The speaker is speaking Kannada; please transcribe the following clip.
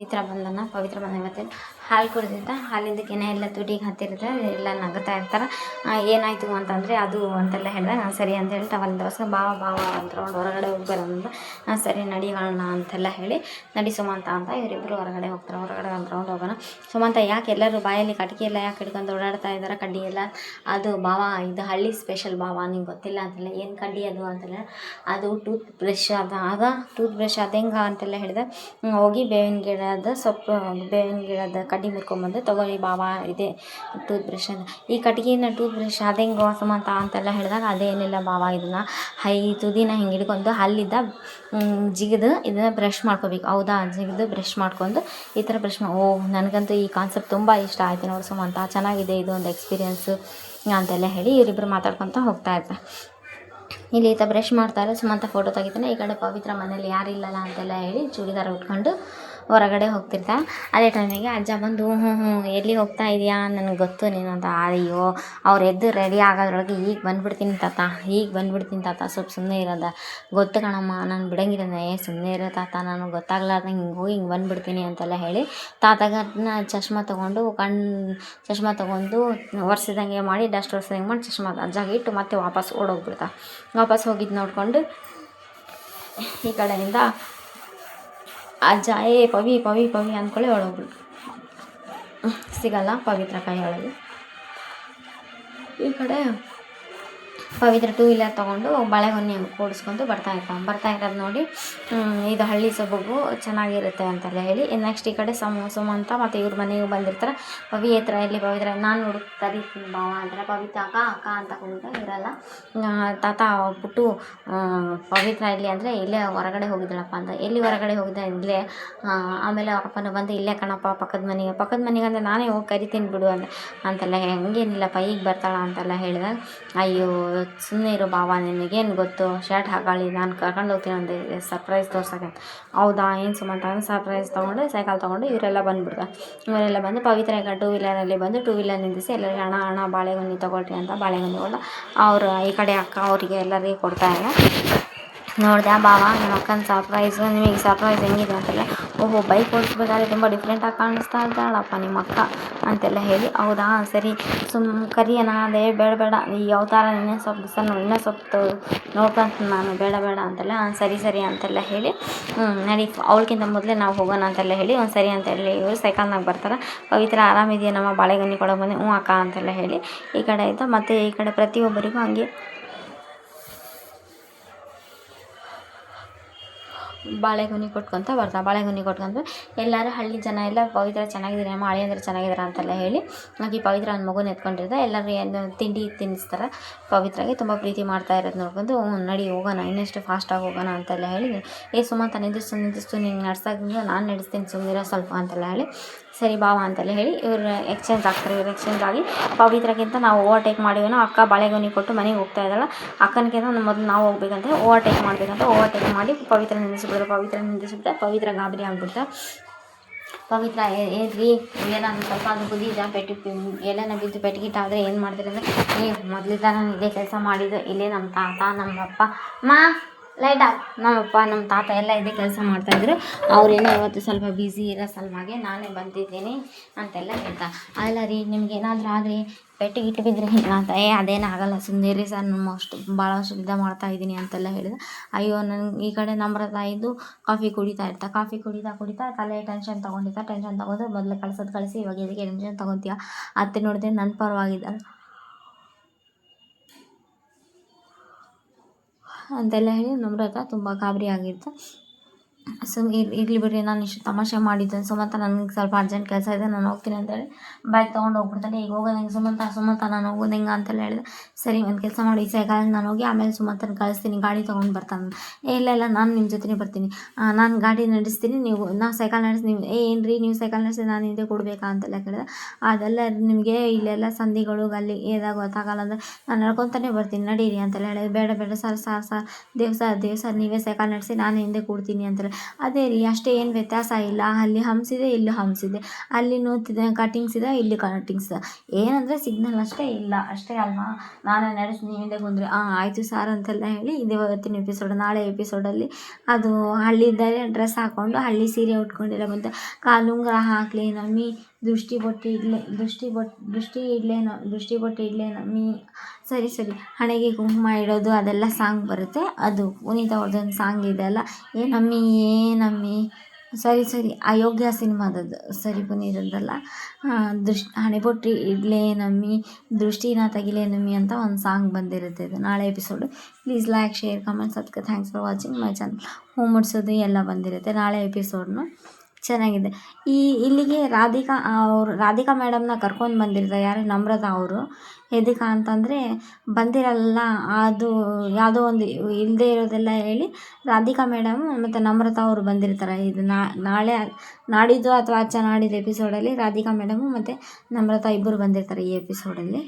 ಪವಿತ್ರ ಬಂದ ಇವತ್ತು ಹಾಲು ಕುಡಿದಿದ್ದ ಹಾಲಿಂದ ಕೆನೆ ಎಲ್ಲ ತುಟಿಗೆ ಹತ್ತಿರುತ್ತೆ ಎಲ್ಲ ನಗುತ್ತಾ ಇರ್ತಾರೆ. ಏನಾಯಿತು ಅಂತಂದರೆ ಅದು ಅಂತೆಲ್ಲ ಹೇಳಿದೆ. ನಾನು ಸರಿ ಅಂತ ಹೇಳಿ ಟವಲಿಂದ ಒರೆಸ್ಕೊಂಡು ಬಾವ ಅಂತ ಹೊರಗಡೆ ಹೋಗಿ ಬರೋದಂತ ಸರಿ ನಡಿಯೋಣ ಅಂತೆಲ್ಲ ಹೇಳಿ ನಡಿ ಸುಮಂತ ಅಂತ ಇವರಿಬ್ಬರು ಹೊರಗಡೆ ಹೋಗ್ತಾರೆ. ಹೊರಗಡೆ ಒಂದು ರೌಂಡ್ ಹೋಗೋಣ. ಸುಮಂತ ಯಾಕೆ ಎಲ್ಲರೂ ಬಾಯಲ್ಲಿ ಕಟ್ಗೆ ಎಲ್ಲ ಯಾಕೆ ಹಿಡ್ಕೊಂಡು ಓಡಾಡ್ತಾ ಇದ್ದಾರೆ ಕಡ್ಡಿ ಎಲ್ಲ? ಅದು ಬಾವ ಇದು ಹಳ್ಳಿ ಸ್ಪೆಷಲ್ ಬಾವ, ನಿಂಗೆ ಗೊತ್ತಿಲ್ಲ ಅಂತೆಲ್ಲ. ಏನು ಕಡ್ಡಿ ಅದು ಅಂತೆಲ್ಲ? ಅದು ಟೂತ್ ಬ್ರಷ್ ಟೂತ್ ಬ್ರಷ್ ಅದು ಹೆಂಗೆ ಅಂತೆಲ್ಲ ಹೇಳಿದೆ. ಹೋಗಿ ಬೇವಿನ ಗಿಡದ ಕಡ್ಡಿ ಮುರ್ಕೊಂಬಂದು ತೊಗೊಳ್ಳಿ ಬಾವ ಇದೆ ಟೂತ್ ಬ್ರಷ್ ಅಂತ. ಈ ಕಟ್ಗಿನ ಟೂತ್ ಬ್ರಷ್ ಅದು ಹೆಂಗೆ ಸುಮಂತ ಅಂತೆಲ್ಲ ಹೇಳಿದಾಗ ಅದೇನಿಲ್ಲ ಬಾವ, ಇದನ್ನು ತುದಿನ ಹಿಂಗೆ ಹಿಡ್ಕೊಂಡು ಹಲ್ಲಿದ್ದ ಜಿಗಿದು ಇದನ್ನು ಬ್ರಷ್ ಮಾಡ್ಕೋಬೇಕು. ಹೌದಾ? ಜಿಗಿದು ಬ್ರಷ್ ಮಾಡ್ಕೊಂಡು ಈ ಥರ ಬ್ರಷ್ ನನಗಂತೂ ಈ ಕಾನ್ಸೆಪ್ಟ್ ತುಂಬ ಇಷ್ಟ ಆಯಿತು ನೋಡಿ ಸುಮಂತ, ಚೆನ್ನಾಗಿದೆ ಇದು ಒಂದು ಎಕ್ಸ್ಪೀರಿಯೆನ್ಸು ಅಂತೆಲ್ಲ ಹೇಳಿ ಇವರಿಬ್ಬರು ಮಾತಾಡ್ಕೊತ ಹೋಗ್ತಾ ಇರ್ತಾರೆ. ಇಲ್ಲಿ ಈತ ಬ್ರಷ್ ಮಾಡ್ತಾರೆ, ಸುಮಂತ ಫೋಟೋ ತೆಗಿತಾನೆ. ಈ ಕಡೆ ಪವಿತ್ರ ಮನೇಲಿ ಯಾರಿಲ್ಲಲ್ಲ ಅಂತೆಲ್ಲ ಹೇಳಿ ಚೂಡಿದಾರ ಉಟ್ಕೊಂಡು ಹೊರಗಡೆ ಹೋಗ್ತಿರ್ತಾರೆ. ಅದೇ ಟೈಮಿಗೆ ಅಜ್ಜ ಬಂದು ಹ್ಞೂ ಎಲ್ಲಿ ಹೋಗ್ತಾ ಇದೆಯಾ, ನನಗೆ ಗೊತ್ತು ನೀನು ಅಂತ. ಅಯ್ಯೋ ಅವ್ರು ಎದ್ದು ರೆಡಿ ಆಗೋದ್ರೊಳಗೆ ಈಗ ಬಂದುಬಿಡ್ತೀನಿ ತಾತ ಸ್ವಲ್ಪ ಸುಮ್ಮನೆ ಇರೋದ, ಗೊತ್ತು ಕಣಮ್ಮ ನಾನು ಬಿಡಂಗಿಲ್ಲ, ಸುಮ್ಮನೆ ಇರೋ ತಾತ, ನನಗೆ ಗೊತ್ತಾಗ್ಲಾರ್ದಂಗೆ ಹಿಂಗೆ ಹೋಗಿ ಹಿಂಗೆ ಬಂದುಬಿಡ್ತೀನಿ ಅಂತೆಲ್ಲ ಹೇಳಿ ತಾತಗನ್ನ ಚಶ್ಮಾ ತೊಗೊಂಡು ಒರೆಸಿದಂಗೆ ಮಾಡಿ ಡಸ್ಟ್ ಒರೆಸಿದಂಗೆ ಮಾಡಿ ಚಶ್ಮಾ ಅಜ್ಜಾಗ ಇಟ್ಟು ಮತ್ತೆ ವಾಪಸ್ ಓಡೋಗ್ಬಿಡ್ತಾ. ವಾಪಸ್ ಹೋಗಿದ್ದು ನೋಡಿಕೊಂಡು ಈ ಕಡೆಯಿಂದ ಅಜ್ಜ ಪವಿ ಅಂದ್ಕೊಳ್ಳಿ ಒಳಗೋಗ್ಬಿಡು. ಸಿಗಲ್ಲ ಪವಿತ್ರ ಕೈಯೊಳಗೆ. ಈ ಕಡೆ ಪವಿತ್ರ 2 ವೀಲರ್ ತೊಗೊಂಡು ಬಾಳೆಗೊನೆ ಕೂಡಿಸ್ಕೊಂಡು ಬರ್ತಾ ಇರೋದು ನೋಡಿ. ಇದು ಹಳ್ಳಿ ಸೊಬಗು ಚೆನ್ನಾಗಿರುತ್ತೆ ಅಂತೆಲ್ಲ ಹೇಳಿ ನೆಕ್ಸ್ಟ್ ಈ ಕಡೆ ಸುಮಂತ ಮತ್ತು ಇವ್ರ ಮನೆಗೆ ಬಂದಿರ್ತಾರೆ. ಪವಿ ಹತ್ರ ಎಲ್ಲಿ ಪವಿತ್ರ, ನಾನು ಹುಡುಕ್ ಕರೀತೀನಿ ಬಾವ ಅಂತಾರೆ. ಪವಿತ್ರ ಅಕ್ಕ ಅಂತ ಕೂಗಿದ್ರೆ ಇರಲ್ಲ. ತಾತ ಪುಟ್ಟು ಪವಿತ್ರ ಇಲ್ಲಿ ಅಂದರೆ ಇಲ್ಲೇ ಹೊರಗಡೆ ಹೋಗಿದ್ದಳಪ್ಪ ಅಂತ. ಎಲ್ಲಿ ಹೊರಗಡೆ ಹೋಗಿದ್ದೆ? ಇಲ್ಲೇ. ಆಮೇಲೆ ಅಪ್ಪನ ಬಂದು ಇಲ್ಲೇ ಕಣಪ್ಪ ಪಕ್ಕದ ಮನೆಗೆ ಅಂದರೆ ನಾನೇ ಹೋಗಿ ಕರಿತೀನಿ ಬಿಡು ಅಂತೆಲ್ಲ ಹಂಗೇನಿಲ್ಲಪ್ಪ ಈಗ ಬರ್ತಾಳ ಅಂತೆಲ್ಲ ಹೇಳಿದಾಗ ಅಯ್ಯೋ ಸುಮ್ಮನೆ ಇರೋ ಬಾವ, ನಿನಗೇನು ಗೊತ್ತು, ಶರ್ಟ್ ಹಾಕೊಳ್ಳಿ ನಾನು ಕರ್ಕೊಂಡು ಹೋಗ್ತೀನಿ ಒಂದು ಸರ್ಪ್ರೈಸ್ ತೋರ್ಸೋಕ್ಕೆ. ಹೌದಾ ಏನು ಸುಮಂತ ಅಂತ ಸರ್ಪ್ರೈಸ್ ತೊಗೊಂಡು ಸೈಕಲ್ ತೊಗೊಂಡು ಇವರೆಲ್ಲ ಬಂದು ಪವಿತ್ರ ಈಗ 2 ವೀಲರಲ್ಲಿ ಬಂದು 2 ವೀಲರ್ ನಿಲ್ಲಿಸಿ ಎಲ್ಲರಿಗೆ ಹಣ ಬಾಳೆಗೊನೆ ತೊಗೊಳ್ರಿ ಅಂತ ಬಾಳೆಗೊನೆ ಅವರು ಈ ಕಡೆ ಅಕ್ಕ ಅವರಿಗೆ ಎಲ್ಲರಿಗೆ ಕೊಡ್ತಾಯಿಲ್ಲ. ನೋಡಿದೆ ಬಾವ ನಮ್ಮ ಅಕ್ಕನ ಸರ್ಪ್ರೈಸು, ನಿಮಗೆ ಸರ್ಪ್ರೈಸ್ ಹೆಂಗಿದೆ ಅಂತೆಲ್ಲ. ಓಹೋ ಬೈಕ್ ಓಡಿಸ್ಬೇಕಾದ್ರೆ ತುಂಬ ಡಿಫ್ರೆಂಟಾಗಿ ಕಾಣಿಸ್ತಾ ಇದ್ದಾಳಪ್ಪ ನಿಮ್ಮ ಅಕ್ಕ ಅಂತೆಲ್ಲ ಹೇಳಿ ಹೌದಾ ಸರಿ ಕರಿಯೋಣ ಅದೇ ಬೇಡ ಈ ಅವತಾರ ಇನ್ನೂ ಸ್ವಲ್ಪ ನೋಡ್ಕೊಂತ ನಾನು ಬೇಡ ಅಂತೆಲ್ಲ ಸರಿ ಅಂತೆಲ್ಲ ಹೇಳಿ ನಡಿ ಅವಳಿಗಿಂತ ಮೊದಲೇ ನಾವು ಹೋಗೋಣ ಅಂತೆಲ್ಲ ಹೇಳಿ ಒಂದು ಸರಿ ಅಂತೆಲ್ಲ ಇವರು ಸೈಕಲ್ನಾಗ ಬರ್ತಾರೆ. ಪವಿತ್ರ ಆರಾಮಿದೆಯಾ ನಮ್ಮ ಬಾಳೆಗೊನೆ ಕೊಡೋ ಬಂದು ಹ್ಞೂ ಅಕ್ಕ ಅಂತೆಲ್ಲ ಹೇಳಿ ಈ ಕಡೆ ಆಯಿತು. ಮತ್ತು ಈ ಕಡೆ ಪ್ರತಿಯೊಬ್ಬರಿಗೂ ಹಂಗೆ ಬಾಳೆಗೊನೆ ಕೊಟ್ಕೊತ ಬರ್ತಾರೆ. ಬಾಳೆಗೊನೆ ಕೊಟ್ಕೊಂಡ್ರೆ ಎಲ್ಲರೂ ಹಳ್ಳಿ ಜನ ಎಲ್ಲ ಪವಿತ್ರ ಚೆನ್ನಾಗಿದ್ದೀರಿ ಅಮ್ಮ, ಅಳಿಯಂದ್ರೆ ಚೆನ್ನಾಗಿದ್ದಾರೆ ಅಂತೆಲ್ಲ ಹೇಳಿ ಹಾಗೆ ಪವಿತ್ರ ನನ್ನ ಮಗುನ ಎತ್ಕೊಂಡಿರ್ತಾರೆ. ಎಲ್ಲರೂ ಏನು ತಿಂಡಿ ತಿನ್ನಿಸ್ತಾರೆ. ಪವಿತ್ರಾಗೆ ತುಂಬ ಪ್ರೀತಿ ಮಾಡ್ತಾ ಇರೋದು ನೋಡ್ಕೊಂಡು ನಡಿ ಹೋಗೋಣ ಇನ್ನೆಷ್ಟು ಫಾಸ್ಟಾಗಿ ಹೋಗೋಣ ಅಂತೆಲ್ಲ ಹೇಳಿ ಸುಮಂತ ನಿಂದಿಸ್ತು ನಿಂಗೆ ನಡ್ಸೋದ್ರಿಂದ ನಾನು ನಡೆಸ್ತೀನಿ ಸುಮ್ಮನಿರೋ ಸ್ವಲ್ಪ ಅಂತೆಲ್ಲ ಹೇಳಿ ಸರಿ ಬಾವ ಅಂತೆಲ್ಲ ಹೇಳಿ ಇವರು ಎಕ್ಸ್ಚೇಂಜ್ ಆಗ್ತಾರೆ. ಇವರು ಎಕ್ಸ್ಚೇಂಜ್ ಆಗಿ ಪವಿತ್ರಕ್ಕಿಂತ ನಾವು ಓವರ್ಟೇಕ್ ಮಾಡಿವೇನೋ ಅಕ್ಕ ಬಾಳೆಗೊನೆ ಕೊಟ್ಟು ಮನೆಗೆ ಹೋಗ್ತಾ ಇದ್ದಾಳೆ. ಅಕ್ಕನಿಗಿಂತ ಮೊದಲು ನಾವು ಹೋಗ್ಬೇಕಂತ ಓವರ್ಟೇಕ್ ಮಾಡಿ ಪವಿತ್ರ ನಿಲ್ಲಿಸ್ಬಿಟ್ರೆ ಪವಿತ್ರ ಗಾಬರಿ ಆಗ್ಬಿಡ್ತಾ. ಪವಿತ್ರ ಏನ್ರಿ ಏನಾದ್ರು ಸ್ವಲ್ಪ ಅದು ಬುದ್ಧಿದ ಎಲ್ಲನ ಬಿದ್ದು ಪೆಟ್ಟಿಗಿಟ್ಟಾದರೆ ಏನು ಮಾಡ್ತೀರಿ ಅಂದರೆ ಮೊದಲಿದ್ದ ನಾನು ಇದೇ ಕೆಲಸ ಮಾಡಿದ್ದು ಇಲ್ಲೇ ನಮ್ಮ ತಾತ ನಮ್ಮಪ್ಪ ನಮ್ಮಪ್ಪ ನಮ್ಮ ತಾತ ಎಲ್ಲ ಇದೇ ಕೆಲಸ ಮಾಡ್ತಾಯಿದ್ರು. ಅವರೇನೋ ಇವತ್ತು ಸ್ವಲ್ಪ ಬ್ಯುಸಿ ಇರೋ ಸಲುವಾಗಿ ನಾನೇ ಬಂದಿದ್ದೀನಿ ಅಂತೆಲ್ಲ ಹೇಳ್ತಾ. ಅಲ್ಲ ರೀ ನಿಮ್ಗೆ ಏನಾದರೂ ಆಗಲಿ ಪೆಟ್ಟಿಗಿಟ್ಟು ಬಿದ್ದರೆ ಅಂತ ಅದೇನು ಆಗಲ್ಲ ಸುಮ್ಮನೆ ಸರ್ ಭಾಳ ವರ್ಷದಿಂದ ಮಾಡ್ತಾಯಿದ್ದೀನಿ ಅಂತೆಲ್ಲ ಹೇಳಿದೆ. ಅಯ್ಯೋ ನನಗೆ ಈ ಕಡೆ ನಮ್ರತ ಇದ್ದು ಕಾಫಿ ಕುಡಿತಾ ತಲೆ ಟೆನ್ಷನ್ ತೊಗೊಂಡು ಮೊದಲು ಕಳಿಸಿ ಇವಾಗ ಇದಕ್ಕೆ ಟೆನ್ಷನ್ ತೊಗೊತೀಯ ಅತ್ತೆ ನೋಡಿದ್ರೆ ನನ್ನ ಪರವಾಗಿದ್ದಾರೆ ಅಂತೆಲ್ಲ ಹೇಳಿ ನಮ್ರತ ತುಂಬ ಗಾಬರಿ ಆಗಿತ್ತು. ಇರಲಿ ಬಿಡ್ರಿ ನಾನು ಇಷ್ಟು ತಮಾಷೆ ಮಾಡಿದ್ದೆ ಸುಮಂತ ನನಗೆ ಸ್ವಲ್ಪ ಅರ್ಜೆಂಟ್ ಕೆಲಸ ಇದೆ ನಾನು ಹೋಗ್ತೀನಿ ಅಂತೇಳಿ ಬೈಕ್ ತೊಗೊಂಡು ಹೋಗ್ಬಿಡ್ತಾನೆ. ಈಗ ಹೋಗೋದು ಹೆಂಗೆ ಸುಮಂತ ನಾನು ಹೋಗೋದು ಹೆಂಗೆ ಅಂತೆಲ್ಲ ಹೇಳಿದೆ. ಸರಿ ಒಂದು ಕೆಲಸ ಮಾಡಿ ಈ ಸೈಕಲ್ ನಾನು ಹೋಗಿ ಆಮೇಲೆ ಸುಮಂತನ ಕಳಿಸ್ತೀನಿ ಗಾಡಿ ತೊಗೊಂಡು ಬರ್ತಾನೆ. ಇಲ್ಲ ನಾನು ನಿಮ್ಮ ಜೊತೆನೇ ಬರ್ತೀನಿ, ನಾನು ಗಾಡಿ ನಡೆಸ್ತೀನಿ ನಾ ಸೈಕಲ್ ನಡೆಸಿ ನೀವು ಏನ್ರಿ ನೀವು ಸೈಕಲ್ ನಡೆಸಿ ನಾನು ಹಿಂದೆ ಕೊಡಬೇಕಾ ಅಂತೆಲ್ಲ ಕೇಳಿದೆ. ಅದೆಲ್ಲ ನಿಮಗೆ ಇಲ್ಲೆಲ್ಲ ಸಂಧಿಗಳು ಗಲ್ಲಿ ಏದಾಗ ಗೊತ್ತಾಗಲ್ಲ ಅಂದರೆ ನಾನು ನಡ್ಕೊತಾನೆ ಬರ್ತೀನಿ ನಡೀರಿ ಅಂತೆಲ್ಲ ಹೇಳಿದೆ. ಬೇಡ ಸರ್ ದೇವ್ ಸರ್ ನೀವೇ ಸೈಕಲ್ ನಡೆಸಿ ನಾನು ಹಿಂದೆ ಕೊಡ್ತೀನಿ ಅಂತೆಲ್ಲ ಅದೇ ರೀ, ಅಷ್ಟೇ, ಏನು ವ್ಯತ್ಯಾಸ ಇಲ್ಲ. ಅಲ್ಲಿ ಹಂಪ್ಸಿದೆ, ಇಲ್ಲಿ ಹಂಪ್ಸಿದೆ, ಅಲ್ಲಿ ನೂತಿದೆ ಕಟಿಂಗ್ಸ್ ಇದೆ, ಇಲ್ಲಿ ಕಟಿಂಗ್ಸ್ ಇದೆ. ಏನಂದರೆ ಸಿಗ್ನಲ್ ಅಷ್ಟೇ ಇಲ್ಲ, ಅಷ್ಟೇ ಅಲ್ವಾ. ನಾನೇ ನಡೆಸಿ ನೀವಿಂದ ಬಂದರೆ ಆಯಿತು ಸಾರ್ ಅಂತೆಲ್ಲ ಹೇಳಿ, ಇದು ಇವತ್ತಿನ ಎಪಿಸೋಡ್. ನಾಳೆ ಎಪಿಸೋಡಲ್ಲಿ ಅದು ಹಳ್ಳಿದ್ದಾರೆ ಡ್ರೆಸ್ ಹಾಕ್ಕೊಂಡು ಹಳ್ಳಿ ಸೀರೆ ಉಟ್ಕೊಂಡಿಲ್ಲ ಬಂತು. ಕಾಲುಂಗುರ ಹಾಕಲಿ ನಮ್ಮಿ, ದೃಷ್ಟಿ ಬೊಟ್ಟು ಇಡ್ಲೇ ನಮ್ಮಿ, ಸರಿ ಹಣೆಗೆ ಕುಂಕುಮ ಇಡೋದು ಅದೆಲ್ಲ ಸಾಂಗ್ ಬರುತ್ತೆ. ಅದು ಪುನೀತ್ ಅವ್ರದ್ದೊಂದು ಸಾಂಗ್ ಇದೆ ಅಲ್ಲ, ಏ ನಮ್ಮಿ, ಸರಿ ಅಯೋಗ್ಯ ಸಿನಿಮಾದದ್ದು, ಸರಿ ಪುನೀತದ್ದಲ್ಲ. ಹಣೆಬೊಟ್ಟು ಇಡ್ಲೇ ನಮ್ಮಿ, ದೃಷ್ಟಿನ ತೆಗಿಲೇ ನಮ್ಮಿ ಅಂತ ಒಂದು ಸಾಂಗ್ ಬಂದಿರುತ್ತೆ. ಇದು ನಾಳೆ episode. Please like, share, comment, subscribe. Thanks for watching my channel. ಹೂ ಮುಡ್ಸೋದು ಎಲ್ಲ ಬಂದಿರುತ್ತೆ ನಾಳೆ ಎಪಿಸೋಡ್ನು. ಚೆನ್ನಾಗಿದೆ. ಇಲ್ಲಿಗೆ ರಾಧಿಕಾ ಮೇಡಮ್ನ ಕರ್ಕೊಂಡು ಬಂದಿರ್ತಾರೆ. ಯಾರು? ನಮ್ರತಾ ಅವರು. ಎದಕ್ಕೆ ಅಂತಂದರೆ ಬಂದಿರಲ್ಲ, ಅದು ಯಾವುದೋ ಒಂದು ಇಲ್ಲದೆ ಇರೋದೆಲ್ಲ ಹೇಳಿ ರಾಧಿಕಾ ಮೇಡಮ್ ಮತ್ತು ನಮ್ರತಾ ಅವರು ಬಂದಿರ್ತಾರೆ. ಇದು ನಾಳೆ ನಾಡಿದ್ದು ಅಥವಾ ನಾಡಿದ್ದು ಎಪಿಸೋಡಲ್ಲಿ ರಾಧಿಕಾ ಮೇಡಮು ಮತ್ತು ನಮ್ರತಾ ಇಬ್ಬರು ಬಂದಿರ್ತಾರೆ ಈ ಎಪಿಸೋಡಲ್ಲಿ.